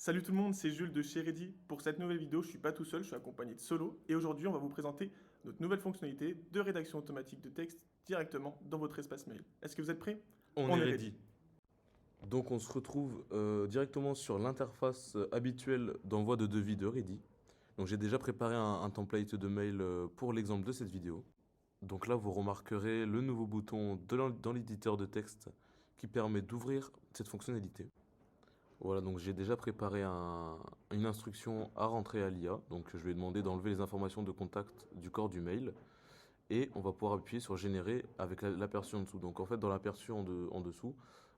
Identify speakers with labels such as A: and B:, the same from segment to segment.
A: Salut tout le monde, c'est Jules de chez Ready. Pour cette nouvelle vidéo, je suis pas tout seul, je suis accompagné de Solo. Et aujourd'hui, on va vous présenter notre nouvelle fonctionnalité de rédaction automatique de texte directement dans votre espace mail. Est-ce que vous êtes prêts?
B: On
A: On
B: est
A: est ready.
B: ready. Donc on se retrouve directement sur l'interface habituelle d'envoi de devis de Ready. Donc j'ai déjà préparé un template de mail pour l'exemple de cette vidéo. Donc là vous remarquerez le nouveau bouton dans l'éditeur de texte qui permet d'ouvrir cette fonctionnalité. Voilà, donc j'ai déjà préparé une instruction à rentrer à l'IA. Donc je lui ai demandé d'enlever les informations de contact du corps du mail. Et on va pouvoir appuyer sur générer avec l'aperçu en dessous. Donc en fait dans l'aperçu en dessous,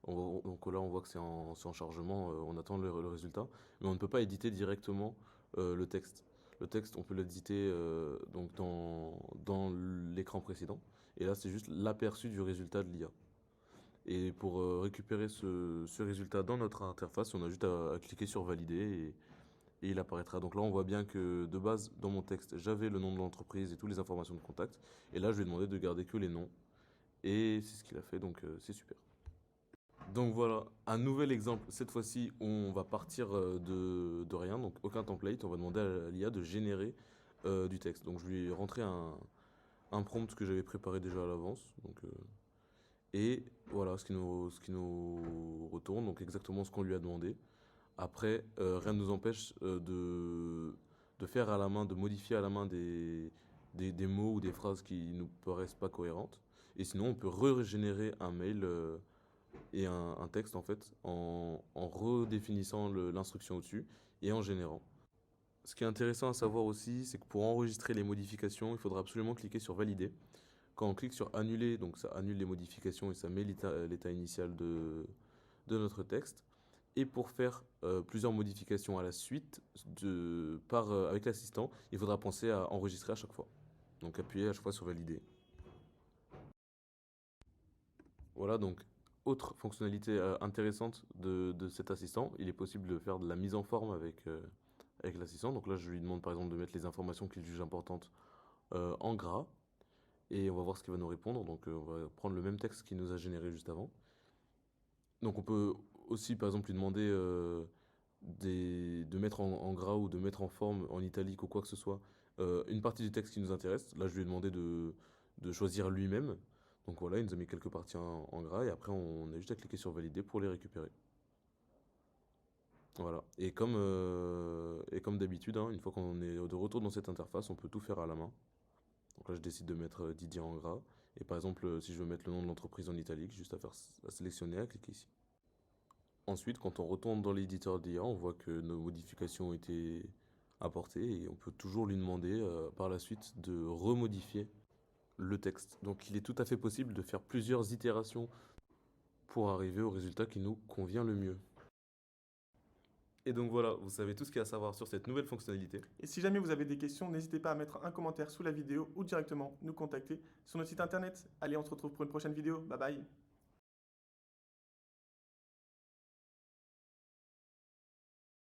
B: donc là on voit que c'est en chargement, on attend le résultat, mais on ne peut pas éditer directement le texte. Le texte on peut l'éditer donc dans l'écran précédent, et là c'est juste l'aperçu du résultat de l'IA. Et pour récupérer ce résultat dans notre interface, on a juste à cliquer sur valider et il apparaîtra. Donc là, on voit bien que de base, dans mon texte, j'avais le nom de l'entreprise et toutes les informations de contact. Et là, je lui ai demandé de garder que les noms. Et c'est ce qu'il a fait, donc c'est super. Donc voilà, un nouvel exemple. Cette fois-ci, on va partir de rien, donc aucun template. On va demander à l'IA de générer du texte. Donc je lui ai rentré un prompt que j'avais préparé déjà à l'avance. Et voilà ce qui nous retourne, donc exactement ce qu'on lui a demandé. Après, rien ne nous empêche de faire à la main, de modifier à la main des mots ou des phrases qui nous paraissent pas cohérentes. Et sinon, on peut régénérer un mail et un texte en fait en redéfinissant l'instruction au-dessus et en générant. Ce qui est intéressant à savoir aussi, c'est que pour enregistrer les modifications, il faudra absolument cliquer sur valider. Quand on clique sur annuler, donc ça annule les modifications et ça met l'état initial de notre texte. Et pour faire plusieurs modifications à la suite avec l'assistant, il faudra penser à enregistrer à chaque fois. Donc appuyer à chaque fois sur valider. Voilà, donc autre fonctionnalité intéressante de cet assistant, il est possible de faire de la mise en forme avec l'assistant. Donc là, je lui demande par exemple de mettre les informations qu'il juge importantes en gras. Et on va voir ce qu'il va nous répondre. Donc on va prendre le même texte qu'il nous a généré juste avant. Donc on peut aussi par exemple lui demander de mettre en gras ou de mettre en forme, en italique ou quoi que ce soit, une partie du texte qui nous intéresse. Là, je lui ai demandé de choisir lui-même. Donc voilà, il nous a mis quelques parties en gras et après on a juste à cliquer sur valider pour les récupérer. Voilà. Et comme d'habitude, hein, une fois qu'on est de retour dans cette interface, on peut tout faire à la main. Donc là, je décide de mettre Didier en gras. Et par exemple, si je veux mettre le nom de l'entreprise en italique, juste à sélectionner, à cliquer ici. Ensuite, quand on retourne dans l'éditeur d'IA, on voit que nos modifications ont été apportées et on peut toujours lui demander par la suite de remodifier le texte. Donc il est tout à fait possible de faire plusieurs itérations pour arriver au résultat qui nous convient le mieux. Et donc voilà, vous savez tout ce qu'il y a à savoir sur cette nouvelle fonctionnalité.
A: Et si jamais vous avez des questions, n'hésitez pas à mettre un commentaire sous la vidéo ou directement nous contacter sur notre site internet. Allez, on se retrouve pour une prochaine vidéo. Bye bye.